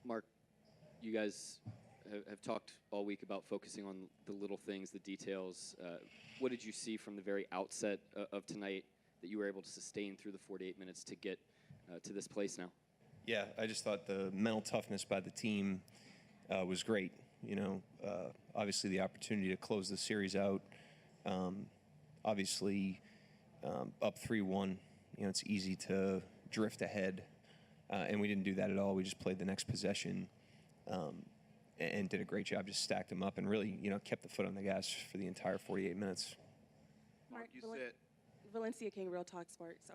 Mark, you guys have talked all week about focusing on the little things, the details. What did you see from the very outset of tonight that you were able to sustain through the 48 minutes to get to this place now? Yeah, I just thought the mental toughness by the team was great. Obviously the opportunity to close the series out. Obviously, up 3-1, it's easy to drift ahead, and we didn't do that at all. We just played the next possession and did a great job, just stacked them up and really, kept the foot on the gas for the entire 48 minutes. Mark, you said Valencia King, Real Talk Sports.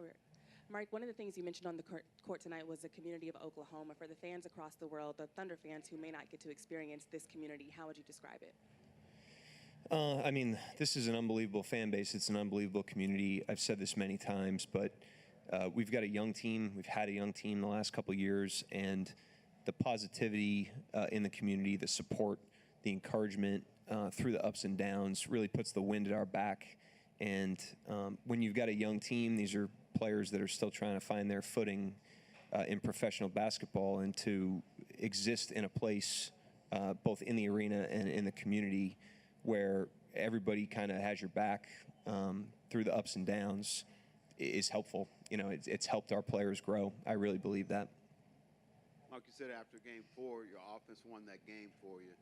Mark, one of the things you mentioned on the court tonight was the community of Oklahoma. For the fans across the world, the Thunder fans who may not get to experience this community, how would you describe it? This is an unbelievable fan base. It's an unbelievable community. I've said this many times, but we've got a young team. We've had a young team the last couple of years, and the positivity in the community, the support, the encouragement through the ups and downs really puts the wind at our back. And when you've got a young team, these are players that are still trying to find their footing in professional basketball, and to exist in a place both in the arena and in the community where everybody kind of has your back through the ups and downs is helpful. It's helped our players grow. I really believe that. Mark, you said after Game 4, your offense won that game for you.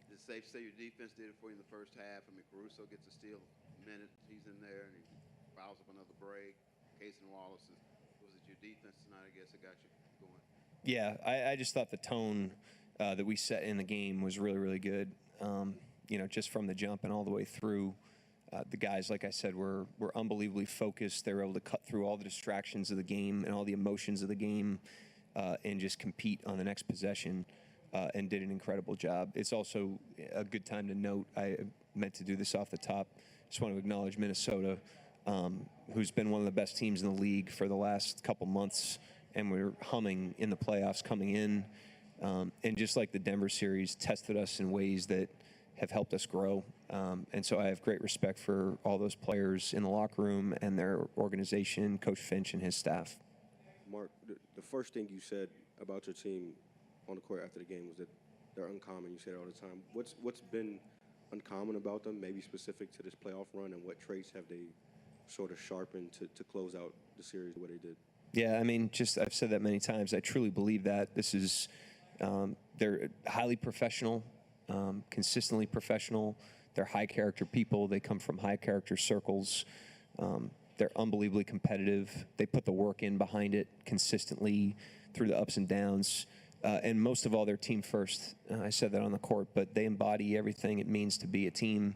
Is it safe to say your defense did it for you in the first half? Caruso gets a steal a minute. He's in there, and he fouls up another break. Casey Wallace, was it your defense tonight, I guess, that got you going? Yeah, I just thought the tone that we set in the game was really, really good. Just from the jump and all the way through. The guys, like I said, were unbelievably focused. They were able to cut through all the distractions of the game and all the emotions of the game and just compete on the next possession and did an incredible job. It's also a good time to note, I meant to do this off the top, just want to acknowledge Minnesota, who's been one of the best teams in the league for the last couple months, and we're humming in the playoffs coming in. And just like the Denver series, tested us in ways that have helped us grow. And so I have great respect for all those players in the locker room and their organization, Coach Finch and his staff. Mark, the first thing you said about your team on the court after the game was that they're uncommon. You say it all the time. What's been uncommon about them, maybe specific to this playoff run, and what traits have they sort of sharpened to close out the series the way they did? Yeah, I've said that many times. I truly believe that. This is, they're highly professional, consistently professional. They're high-character people. They come from high-character circles. They're unbelievably competitive. They put the work in behind it consistently through the ups and downs. And most of all, they're team first. I said that on the court, but they embody everything it means to be a team.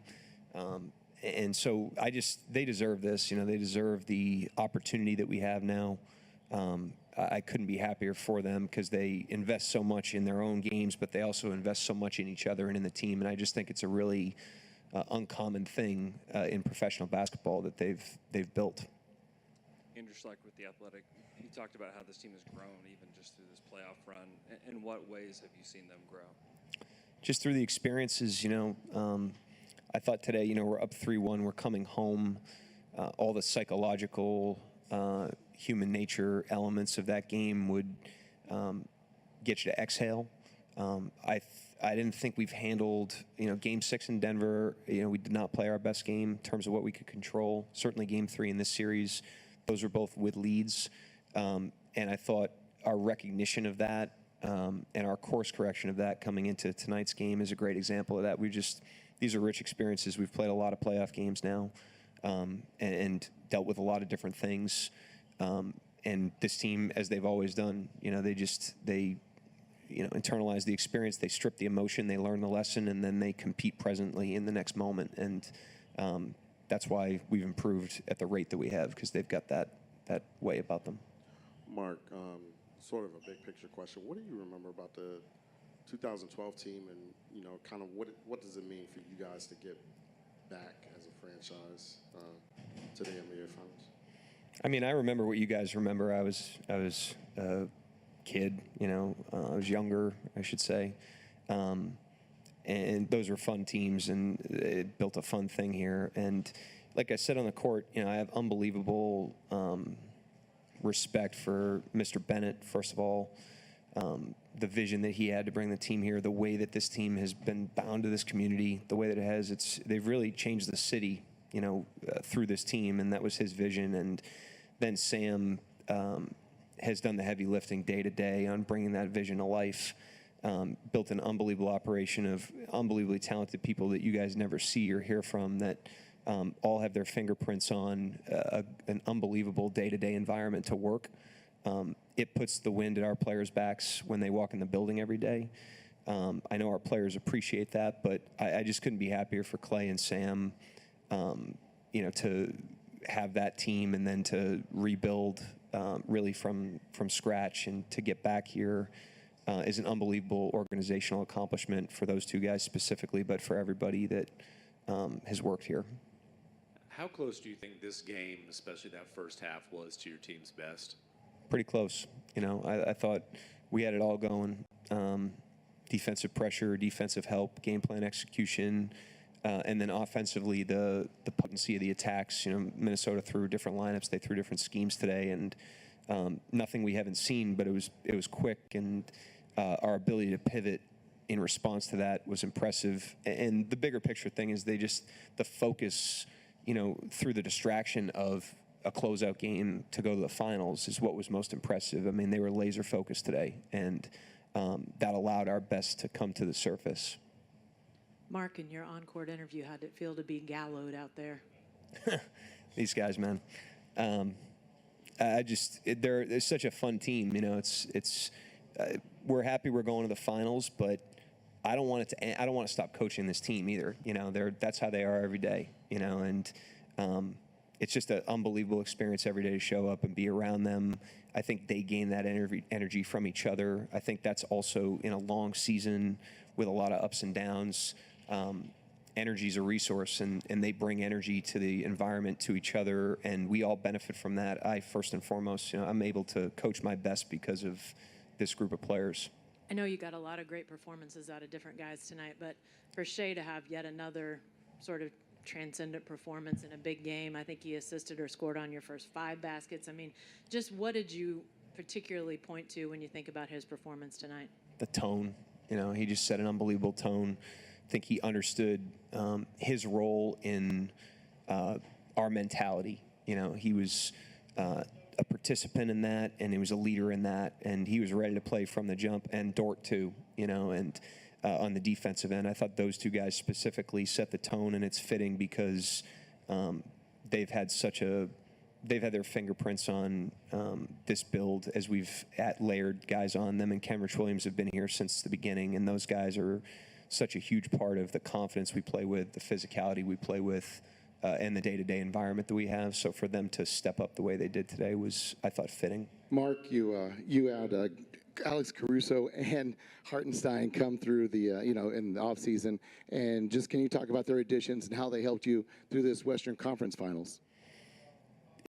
And so they deserve this. They deserve the opportunity that we have now. I couldn't be happier for them because they invest so much in their own games, but they also invest so much in each other and in the team. And I just think it's a really uncommon thing in professional basketball that they've built. Andrew Schleck with The Athletic. You talked about how this team has grown even just through this playoff run. In what ways have you seen them grow? Just through the experiences, I thought today, we're up 3-1, we're coming home. All the psychological, human nature elements of that game would get you to exhale. I didn't think we've handled, Game 6 in Denver. We did not play our best game in terms of what we could control. Certainly Game 3 in this series, those were both with leads. And I thought our recognition of that and our course correction of that coming into tonight's game is a great example of that. These are rich experiences. We've played a lot of playoff games now and dealt with a lot of different things. And this team, as they've always done, they internalize the experience, they strip the emotion, they learn the lesson, and then they compete presently in the next moment. And that's why we've improved at the rate that we have, because they've got that way about them. Mark, sort of a big picture question. What do you remember about the 2012 team, and kind of what does it mean for you guys to get back as a franchise to the NBA Finals? I remember what you guys remember. I was a kid, I was younger, I should say. And those were fun teams, and it built a fun thing here. And like I said on the court, I have unbelievable respect for Mr. Bennett, first of all. the vision that he had to bring the team here, the way that this team has been bound to this community, the way that it has. They've really changed the city, through this team, and that was his vision. And then Sam has done the heavy lifting day to day on bringing that vision to life. Built an unbelievable operation of unbelievably talented people that you guys never see or hear from, that all have their fingerprints on an unbelievable day-to-day environment to work. It puts the wind at our players' backs when they walk in the building every day. I know our players appreciate that, but I just couldn't be happier for Clay and Sam, to have that team and then to rebuild really from scratch, and to get back here is an unbelievable organizational accomplishment for those two guys specifically, but for everybody that has worked here. How close do you think this game, especially that first half, was to your team's best? Pretty close. I thought we had it all going. Defensive pressure, defensive help, game plan execution, and then offensively the potency of the attacks. Minnesota threw different lineups, they threw different schemes today, and nothing we haven't seen, but it was quick, and our ability to pivot in response to that was impressive. And the bigger picture thing is the focus, through the distraction of a closeout game to go to the finals is what was most impressive. I mean, they were laser focused today, and that allowed our best to come to the surface. Mark, in your on-court interview, how'd it feel to be Daigneault out there? These guys, man. They're such a fun team. We're happy we're going to the finals, but I don't want to stop coaching this team either. That's how they are every day. And it's just an unbelievable experience every day to show up and be around them. I think they gain that energy from each other. I think that's also, in a long season with a lot of ups and downs, energy is a resource, and they bring energy to the environment, to each other, and we all benefit from that. First and foremost, I'm able to coach my best because of this group of players. I know you got a lot of great performances out of different guys tonight, but for Shai to have yet another sort of transcendent performance in a big game, I think he assisted or scored on your first 5 baskets. I mean, just what did you particularly point to when you think about his performance tonight? The tone. He just set an unbelievable tone. I think he understood his role in our mentality. He was a participant in that, and he was a leader in that, and he was ready to play from the jump, and Dort too, and on the defensive end. I thought those two guys specifically set the tone, and it's fitting because they've had their fingerprints on this build as we've layered guys on them, and Kenrich Williams have been here since the beginning, and those guys are such a huge part of the confidence we play with, the physicality we play with, and the day-to-day environment that we have. So for them to step up the way they did today was, I thought, fitting. Mark, you had Alex Caruso and Hartenstein come through the in the offseason, and just can you talk about their additions and how they helped you through this Western Conference Finals?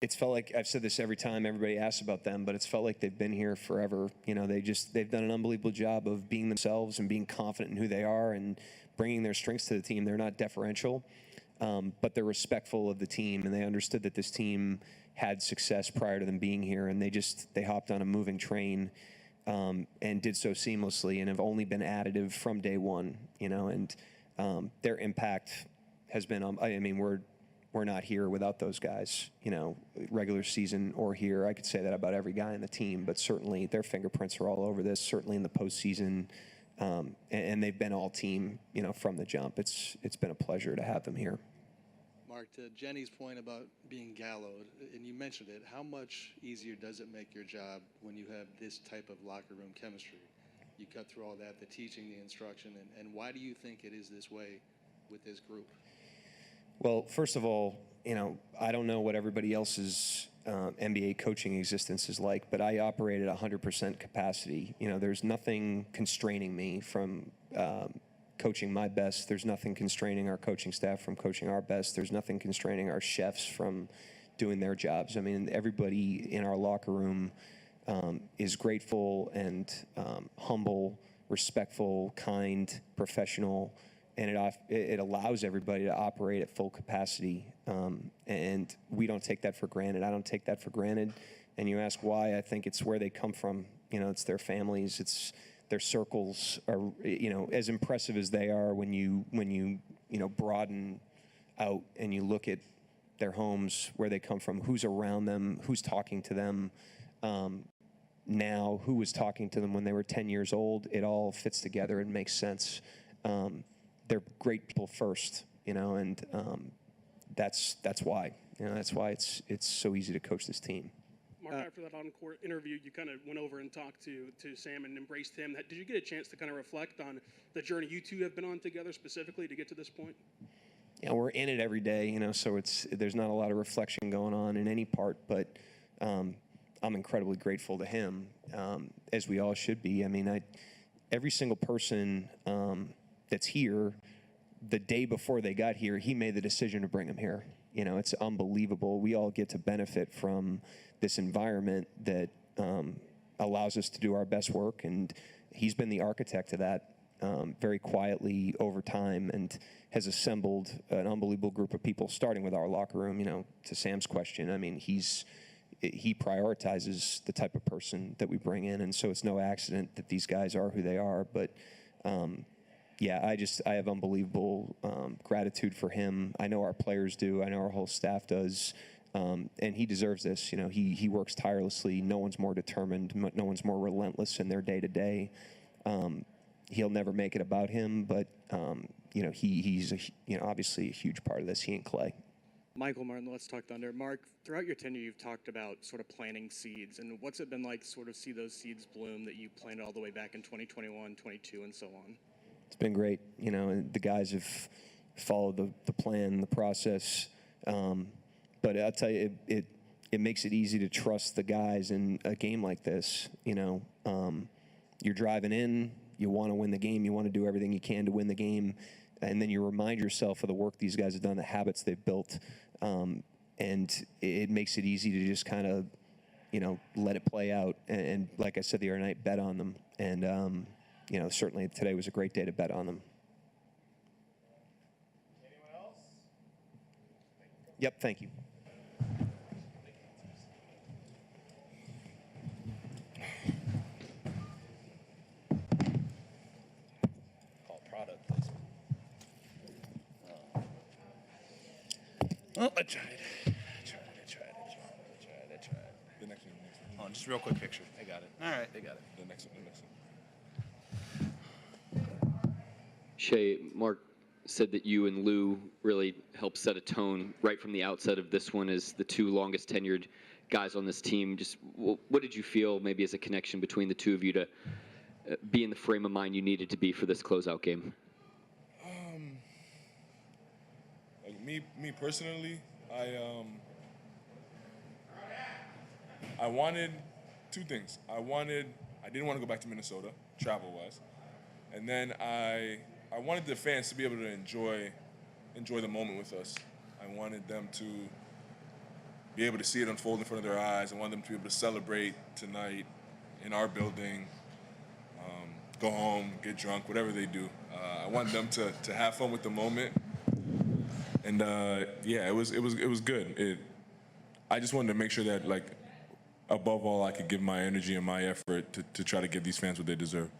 It's felt like, I've said this every time everybody asks about them, but it's felt like they've been here forever. They've done an unbelievable job of being themselves and being confident in who they are and bringing their strengths to the team. They're not deferential, but they're respectful of the team, and they understood that this team had success prior to them being here, and they hopped on a moving train and did so seamlessly, and have only been additive from day one. And their impact has been. We're not here without those guys, regular season or here. I could say that about every guy on the team, but certainly their fingerprints are all over this, certainly in the postseason, and they've been all team, from the jump. It's been a pleasure to have them here. Mark, to Jenny's point about being Daigneault, and you mentioned it, how much easier does it make your job when you have this type of locker room chemistry? You cut through all that, the teaching, the instruction, and why do you think it is this way with this group? Well, first of all, I don't know what everybody else's NBA coaching existence is like, but I operate at 100% capacity. There's nothing constraining me from coaching my best. There's nothing constraining our coaching staff from coaching our best. There's nothing constraining our chefs from doing their jobs. I mean, everybody in our locker room is grateful and humble, respectful, kind, professional, and it allows everybody to operate at full capacity, and we don't take that for granted. I don't take that for granted. And you ask why? I think it's where they come from. it's their families, it's their circles are, as impressive as they are when you broaden out and you look at their homes, where they come from, who's around them, who's talking to them now, who was talking to them when they were 10 years old. It all fits together and makes sense. They're great people first, and that's why. That's why it's so easy to coach this team. Mark, after that on-court interview, you kind of went over and talked to Sam and embraced him. Did you get a chance to kind of reflect on the journey you two have been on together specifically to get to this point? Yeah, we're in it every day, so there's not a lot of reflection going on in any part, but I'm incredibly grateful to him, as we all should be. I mean, every single person that's here, the day before they got here, he made the decision to bring them here. It's unbelievable. We all get to benefit from this environment that allows us to do our best work, and he's been the architect of that very quietly over time, and has assembled an unbelievable group of people, starting with our locker room. To Sam's question, I mean, he prioritizes the type of person that we bring in, and so it's no accident that these guys are who they are. But yeah, I have unbelievable gratitude for him. I know our players do. I know our whole staff does. And he deserves this. He works tirelessly. No one's more determined. No one's more relentless in their day-to-day. He'll never make it about him, but he's obviously a huge part of this. He and Clay. Michael Martin, Let's Talk Thunder. Mark, throughout your tenure, you've talked about sort of planting seeds, and what's it been like to sort of see those seeds bloom that you planted all the way back in 2021, 22, and so on? It's been great. And the guys have followed the plan, the process. But I'll tell you, it makes it easy to trust the guys in a game like this. You're driving in, you want to win the game, you want to do everything you can to win the game, and then you remind yourself of the work these guys have done, the habits they've built, and it makes it easy to just kind of, let it play out. And like I said the other night, bet on them. And certainly today was a great day to bet on them. Anyone else? Yep, thank you. Product placement. Oh, I tried. The next one. Oh, just a real quick picture. They got it. All right, they got it. The next one. Shai, Mark said that you and Lou really helped set a tone right from the outset of this one as the two longest tenured guys on this team. Just what did you feel maybe as a connection between the two of you to be in the frame of mind you needed to be for this closeout game? Like me personally, I wanted two things. I didn't want to go back to Minnesota, travel-wise, and then I wanted the fans to be able to enjoy the moment with us. I wanted them to be able to see it unfold in front of their eyes. I wanted them to be able to celebrate tonight in our building, go home, get drunk, whatever they do. I want them to have fun with the moment, and yeah, it was good. I just wanted to make sure that, like, above all, I could give my energy and my effort to try to give these fans what they deserve.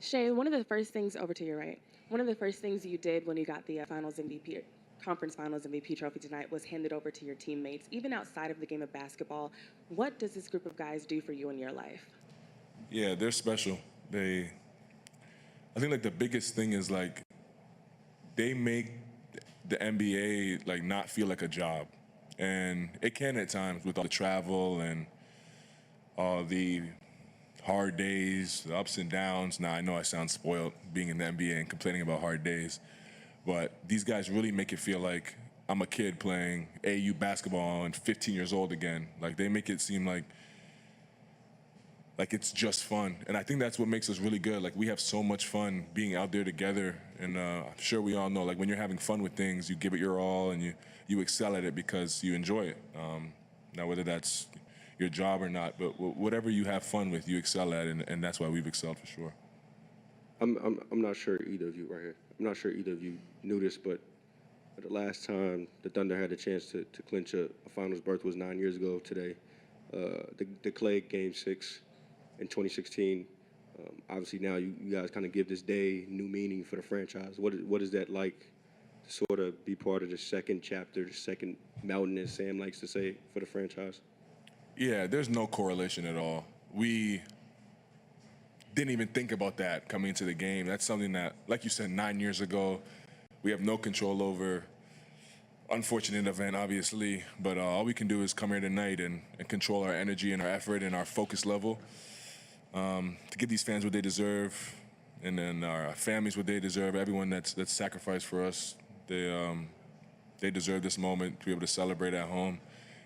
Shai, one of the first things, over to your right, one of the first things you did when you got the Conference Finals MVP trophy tonight was hand it over to your teammates. Even outside of the game of basketball, what does this group of guys do for you in your life? Yeah, they're special. I think, like, the biggest thing is, like, they make the NBA, like, not feel like a job. And it can at times with all the travel and all the hard days, the ups and downs. Now, I know I sound spoiled being in the NBA and complaining about hard days, but these guys really make it feel like I'm a kid playing AU basketball and 15 years old again. Like, they make it seem like it's just fun. And I think that's what makes us really good. Like, we have so much fun being out there together. And I'm sure we all know, like, when you're having fun with things, you give it your all and you excel at it because you enjoy it. Now, whether that's your job or not, but whatever you have fun with, you excel at, and that's why we've excelled for sure. I'm not sure either of you right here. I'm not sure either of you knew this, but the last time the Thunder had a chance to clinch a finals berth was 9 years ago today. The Clay Game 6. in 2016. Obviously, now you guys kind of give this day new meaning for the franchise. What is that like to sort of be part of the second chapter, the second mountain, as Sam likes to say, for the franchise? Yeah, there's no correlation at all. We didn't even think about that coming into the game. That's something that, like you said, 9 years ago, we have no control over. Unfortunate event, obviously, but all we can do is come here tonight and control our energy and our effort and our focus level to give these fans what they deserve, and then our families what they deserve. Everyone that's sacrificed for us, they deserve this moment to be able to celebrate at home.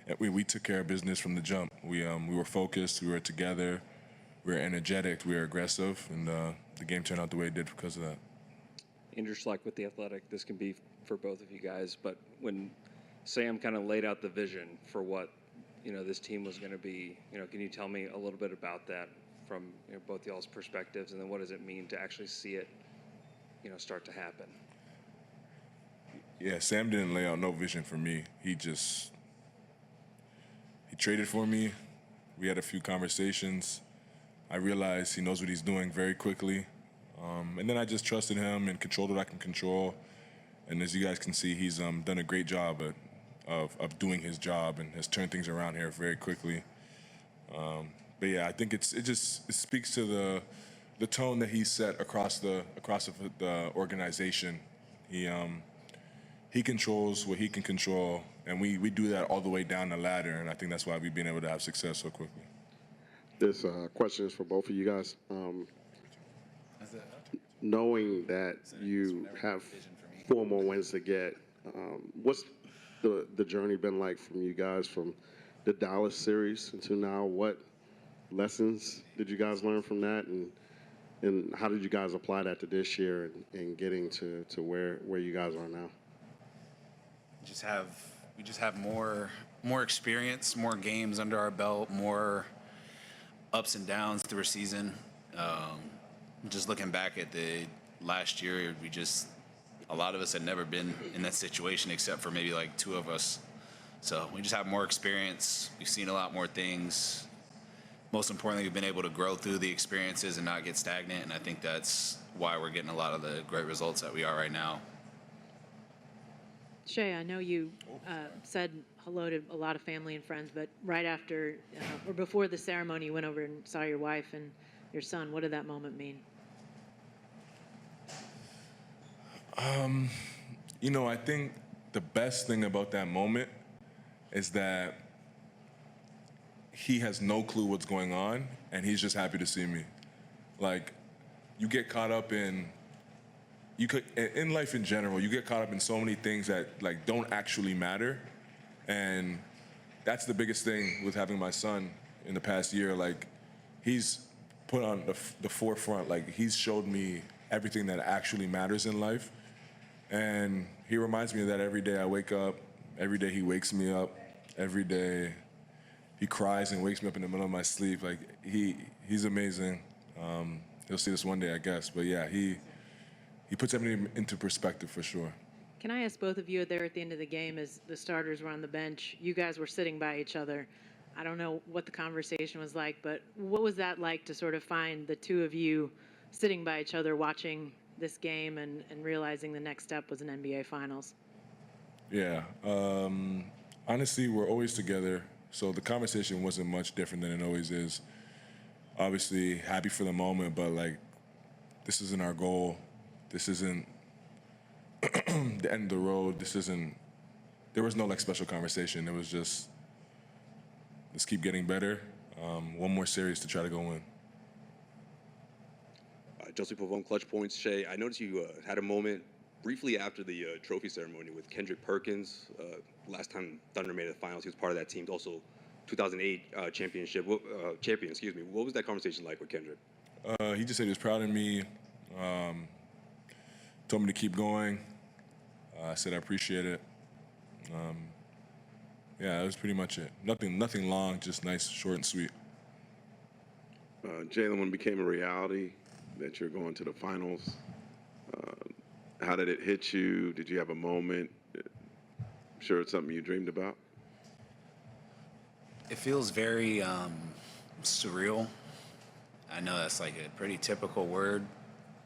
And we took care of business from the jump. We were focused, we were together, we were energetic, we were aggressive, and the game turned out the way it did because of that. And just like with the Athletic, this can be for both of you guys, but when Sam kind of laid out the vision for what, this team was going to be, can you tell me a little bit about that from both y'all's perspectives, and then what does it mean to actually see it, start to happen? Yeah, Sam didn't lay out no vision for me. He traded for me. We had a few conversations. I realized he knows what he's doing very quickly. And then I just trusted him and controlled what I can control. And as you guys can see, he's done a great job of doing his job and has turned things around here very quickly. But yeah, I think it speaks to the tone that he set across the organization. He controls what he can control, and we do that all the way down the ladder. And I think that's why we've been able to have success so quickly. This question is for both of you guys. Knowing that you have 4 more wins to get, what's the journey been like from you guys from the Dallas series until now? What lessons did you guys learn from that, and how did you guys apply that to this year and getting to where you guys are now? We just have more experience, more games under our belt, more ups and downs through a season. Just looking back at the last year, a lot of us had never been in that situation except for maybe like 2 of us. So we just have more experience. We've seen a lot more things. Most importantly, we've been able to grow through the experiences and not get stagnant. And I think that's why we're getting a lot of the great results that we are right now. Shai, I know you said hello to a lot of family and friends, but right after or before the ceremony, you went over and saw your wife and your son. What did that moment mean? I think the best thing about that moment is that he has no clue what's going on, and he's just happy to see me. Like, you get caught up in life in general, you get caught up in so many things that don't actually matter, and that's the biggest thing with having my son in the past year. Like, he's put on the forefront. Like, he's showed me everything that actually matters in life. And he reminds me of that every day I wake up, every day he wakes me up, every day he cries and wakes me up in the middle of my sleep. Like, he's amazing. He'll see this one day, I guess. But yeah, he puts everything into perspective for sure. Can I ask both of you there at the end of the game, as the starters were on the bench, you guys were sitting by each other. I don't know what the conversation was like, but what was that like to sort of find the 2 of you sitting by each other watching this game and realizing the next step was an NBA Finals? Yeah. Honestly, we're always together, so the conversation wasn't much different than it always is. Obviously, happy for the moment, but this isn't our goal. This isn't the end of the road. There was no special conversation. It was just, let's keep getting better. One more series to try to go win. Joseph Pavone, Clutch Points. Shai, I noticed you had a moment briefly after the trophy ceremony with Kendrick Perkins. Last time Thunder made the finals, he was part of that team. Also, 2008 champion. What was that conversation like with Kendrick? He just said he was proud of me. Told me to keep going. I said I appreciate it. Yeah, that was pretty much it. Nothing long, just nice, short and sweet. Jalen, when it became a reality that you're going to the finals, how did it hit you? Did you have a moment? I'm sure it's something you dreamed about. It feels very surreal. know that's like a pretty typical word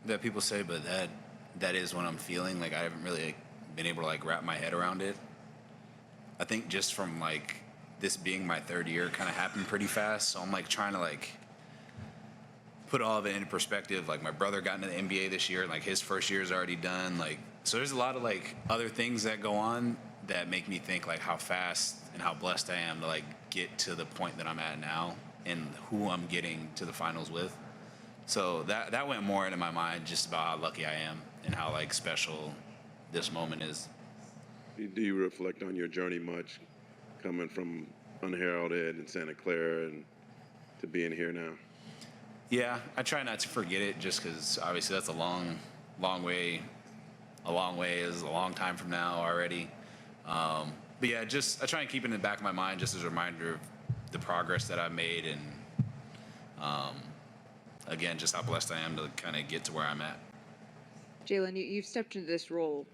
that people say, but that is what I'm feeling. Like I haven't really been able to like wrap my head around it. I think just from like this being my third year kind of happened pretty fast. So I'm like trying to like put all of it into perspective. Like my brother got into the NBA this year, and like his first year is already done. Like, so there's a lot of like other things that go on that make me think like how fast and how blessed I am to like get to the point that I'm at now and who I'm getting to the finals with. So that went more into my mind just about how lucky I am and how like special this moment is. Do you reflect on your journey much, coming from unheralded in Santa Clara and to being here now? Yeah, I try not to forget it just because obviously that's a long way. A long way is a long time from now already. But yeah, just I try and keep it in the back of my mind just as a reminder of the progress that I've made and again, just how blessed I am to kind of get to where I'm at. Jalen, you've stepped into this role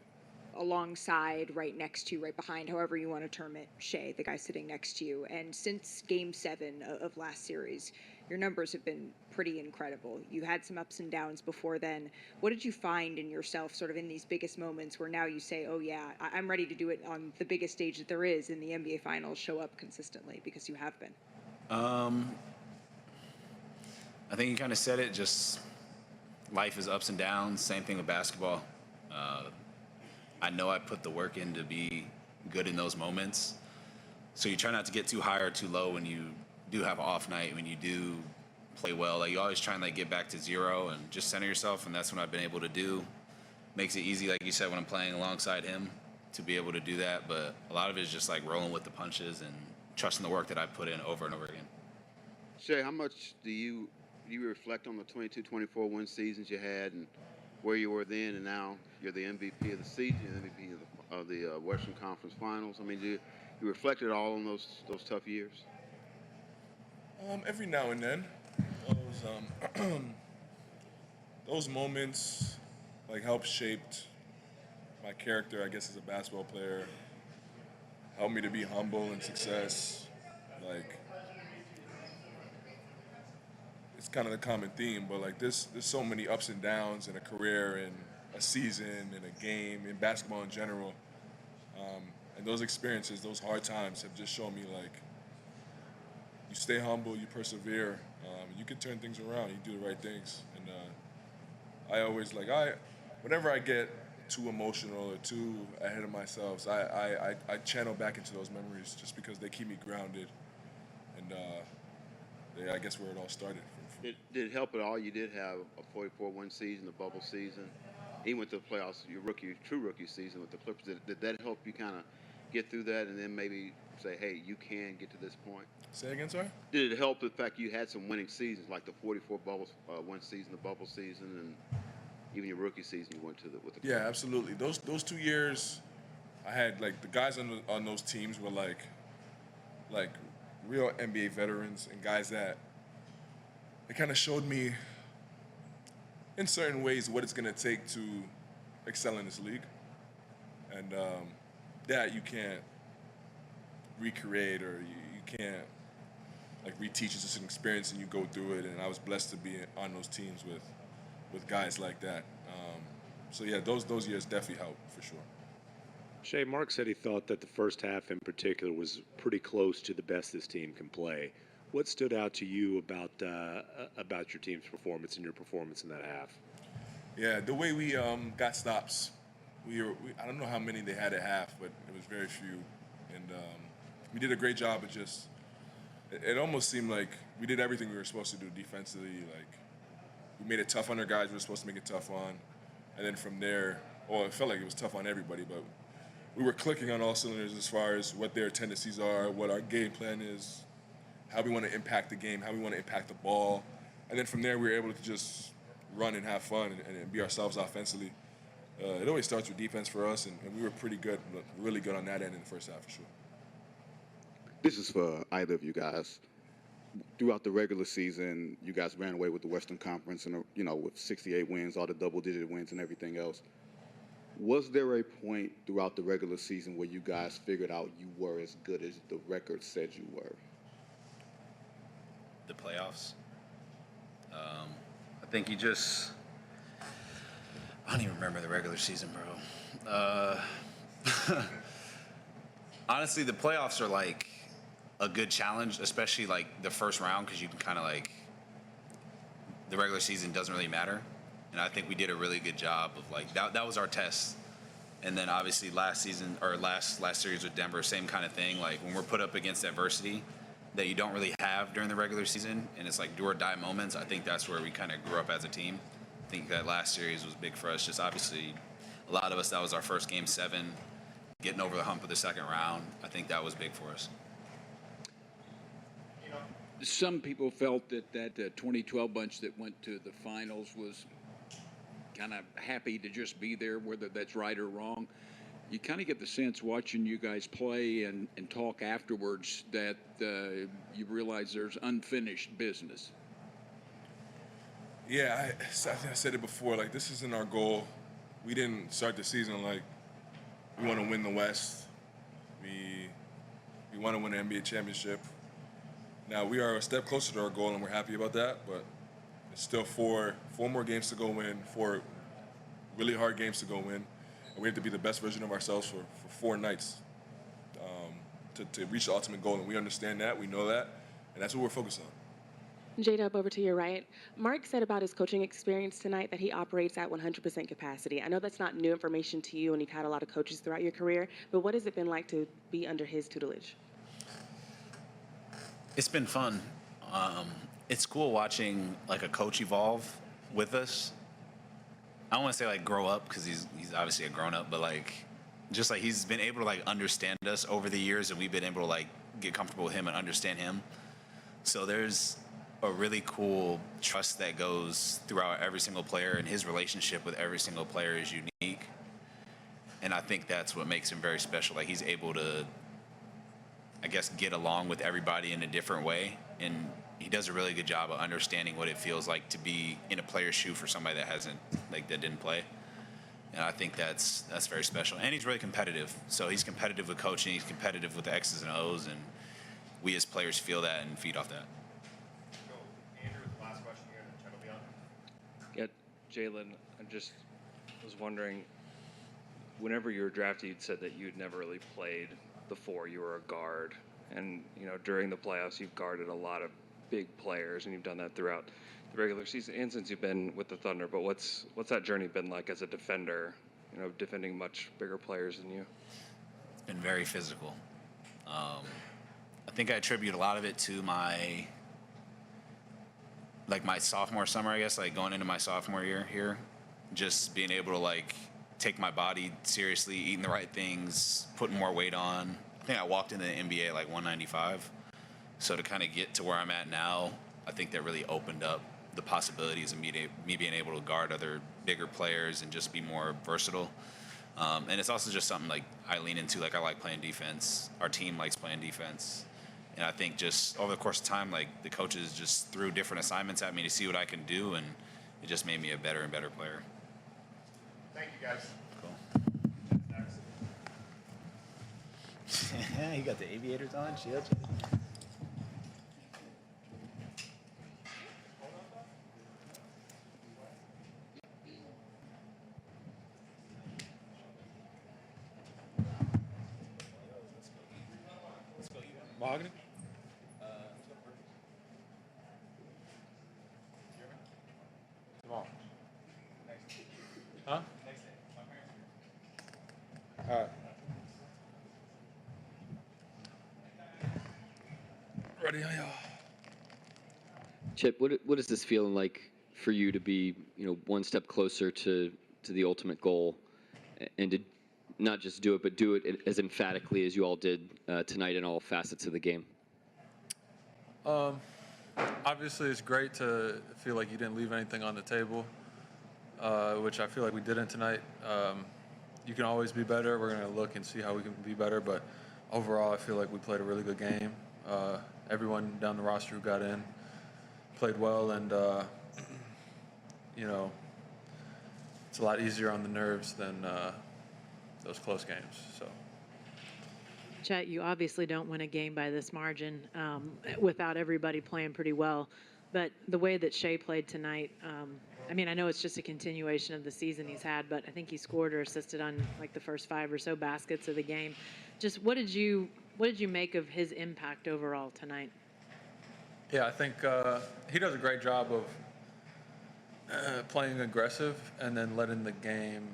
alongside, right next to you, right behind, however you want to term it, Shai, the guy sitting next to you. And since Game 7 of last series, your numbers have been pretty incredible. You had some ups and downs before then. What did you find in yourself sort of in these biggest moments where now you say, oh yeah, I'm ready to do it on the biggest stage that there is in the NBA Finals, show up consistently, because you have been? I think you kind of said it, just life is ups and downs. Same thing with basketball. I know I put the work in to be good in those moments. So you try not to get too high or too low when you do have an off night, when you do play well. Like you always try and like get back to zero and just center yourself, and that's what I've been able to do. Makes it easy, like you said, when I'm playing alongside him to be able to do that. But a lot of it is just like rolling with the punches and trusting the work that I put in over and over again. Shai, how much do you reflect on the 22-24 win seasons you had and where you were then, and now you're the MVP of the season, MVP of the Western Conference Finals? I mean, do you reflect at all on those tough years? Every now and then, those moments like helped shaped my character, I guess, as a basketball player. Helped me to be humble in success. Like, it's kind of the common theme, but like there's so many ups and downs in a career, in a season, in a game, in basketball in general. And those experiences, those hard times have just shown me like you stay humble, you persevere, you can turn things around, you do the right things. And I always whenever I get too emotional or too ahead of myself, I channel back into those memories just because they keep me grounded. And I guess where it all started. Did it help at all? You did have a 44-win season, the bubble season. Even with the playoffs, your true rookie season with the Clippers, did that help you kind of get through that and then maybe say, hey, you can get to this point? Say again, sorry? Did it help the fact you had some winning seasons, like the 44-win season, the bubble season, and even your rookie season you went to with the Clippers? Yeah, absolutely. Those 2 years, I had like the guys on those teams were like real NBA veterans and guys that it kind of showed me in certain ways what it's going to take to excel in this league. And that you can't recreate or you can't like reteach. It's just an experience and you go through it. And I was blessed to be on those teams with guys like that. So yeah, those years definitely helped for sure. Shai, Mark said he thought that the first half in particular was pretty close to the best this team can play. What stood out to you about your team's performance and your performance in that half? Yeah, the way we got stops. I don't know how many they had at half, but it was very few. And we did a great job of just, it almost seemed like we did everything we were supposed to do defensively. Like, we made it tough on our guys we were supposed to make it tough on. And then from there, it felt like it was tough on everybody, but we were clicking on all cylinders as far as what their tendencies are, what our game plan is, how we want to impact the game, how we want to impact the ball. And then from there, we were able to just run and have fun and be ourselves offensively. It always starts with defense for us, and we were pretty good, really good on that end in the first half for sure. This is for either of you guys. Throughout the regular season, you guys ran away with the Western Conference, and with 68 wins, all the double-digit wins, and everything else. Was there a point throughout the regular season where you guys figured out you were as good as the record said you were? The playoffs. think you just, I don't even remember the regular season, bro. Honestly, the playoffs are like a good challenge, especially like the first round, because you can kind of like, the regular season doesn't really matter. And I think we did a really good job of like, that was our test. And then obviously last season, or last series with Denver, same kind of thing. Like when we're put up against adversity that you don't really have during the regular season, and it's like do or die moments, I think that's where we kind of grew up as a team. I think that last series was big for us. Just obviously, a lot of us, that was our first Game 7, getting over the hump of the second round. I think that was big for us. Some people felt that 2012 bunch that went to the finals was kind of happy to just be there, whether that's right or wrong. You kind of get the sense watching you guys play and talk afterwards that you realize there's unfinished business. Yeah, I think I said it before. Like, this isn't our goal. We didn't start the season like we want to win the West. We want to win an NBA championship. Now, we are a step closer to our goal, and we're happy about that, but it's still four more games to go win, 4 really hard games to go win, and we have to be the best version of ourselves for 4 nights to reach the ultimate goal, and we understand that, we know that, and that's what we're focused on. J-Dub, over to your right. Mark said about his coaching experience tonight that he operates at 100% capacity. I know that's not new information to you, and you've had a lot of coaches throughout your career, but what has it been like to be under his tutelage? It's been fun. It's cool watching like a coach evolve with us. I don't want to say like grow up, because he's obviously a grown up, but like just like he's been able to like understand us over the years, and we've been able to like get comfortable with him and understand him. So there's a really cool trust that goes throughout every single player, and his relationship with every single player is unique. And I think that's what makes him very special. Like he's able to, I guess, get along with everybody in a different way, and he does a really good job of understanding what it feels like to be in a player's shoe for somebody that didn't play. And I think that's very special. And he's really competitive. So he's competitive with coaching, he's competitive with the X's and O's, and we as players feel that and feed off that. Andrew, last question here, and then Chet will be on. Jalen, I just was wondering, whenever you were drafted, you'd said that you'd never really played before. You were a guard, and during the playoffs you've guarded a lot of big players, and you've done that throughout the regular season and since you've been with the Thunder. But what's that journey been like as a defender, defending much bigger players than you? It's been very physical. I think I attribute a lot of it to my sophomore summer, I guess, like going into my sophomore year here, just being able to like take my body seriously, eating the right things, putting more weight on. I think I walked into the NBA like 195. So to kind of get to where I'm at now, I think that really opened up the possibilities of me being able to guard other bigger players and just be more versatile. And it's also just something like I lean into. Like I like playing defense. Our team likes playing defense. And I think just over the course of time, like the coaches just threw different assignments at me to see what I can do, and it just made me a better and better player. Thank you, guys. Cool. You got the aviators on, shield. Mahogany? Tomorrow. Huh? All right. Ready, y'all. Chip, what is this feeling like for you to be, one step closer to the ultimate goal, and to not just do it, but do it as emphatically as you all did tonight in all facets of the game? Obviously, it's great to feel like you didn't leave anything on the table, which I feel like we didn't tonight. You can always be better. We're going to look and see how we can be better, but overall, I feel like we played a really good game. Everyone down the roster who got in played well, and it's a lot easier on the nerves than those close games. So, Chet, you obviously don't win a game by this margin without everybody playing pretty well. But the way that Shai played tonight, I mean, I know it's just a continuation of the season he's had, but I think he scored or assisted on like the first 5 or so baskets of the game. Just what did you make of his impact overall tonight? Yeah, I think he does a great job of playing aggressive and then letting the game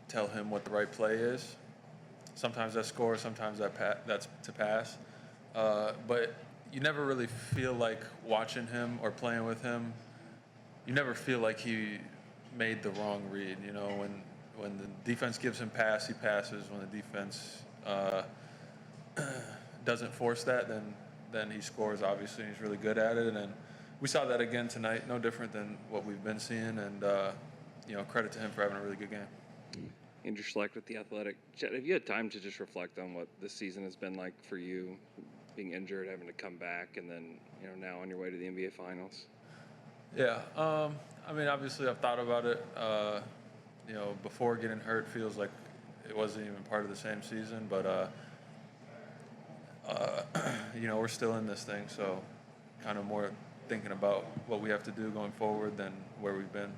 tell him what the right play is. Sometimes that's score, sometimes that's to pass. But you never really feel like watching him or playing with him. You never feel like he made the wrong read. You know, when the defense gives him pass, he passes. When the defense doesn't force that, then he scores, obviously, and he's really good at it. And we saw that again tonight, no different than what we've been seeing. And, credit to him for having a really good game. Andrew Schlecht with The Athletic. Chet, have you had time to just reflect on what this season has been like for you, being injured, having to come back, and then, now on your way to the NBA Finals? Yeah, I mean, obviously I've thought about it. Before getting hurt feels like it wasn't even part of the same season, but, we're still in this thing, so kind of more thinking about what we have to do going forward than where we've been.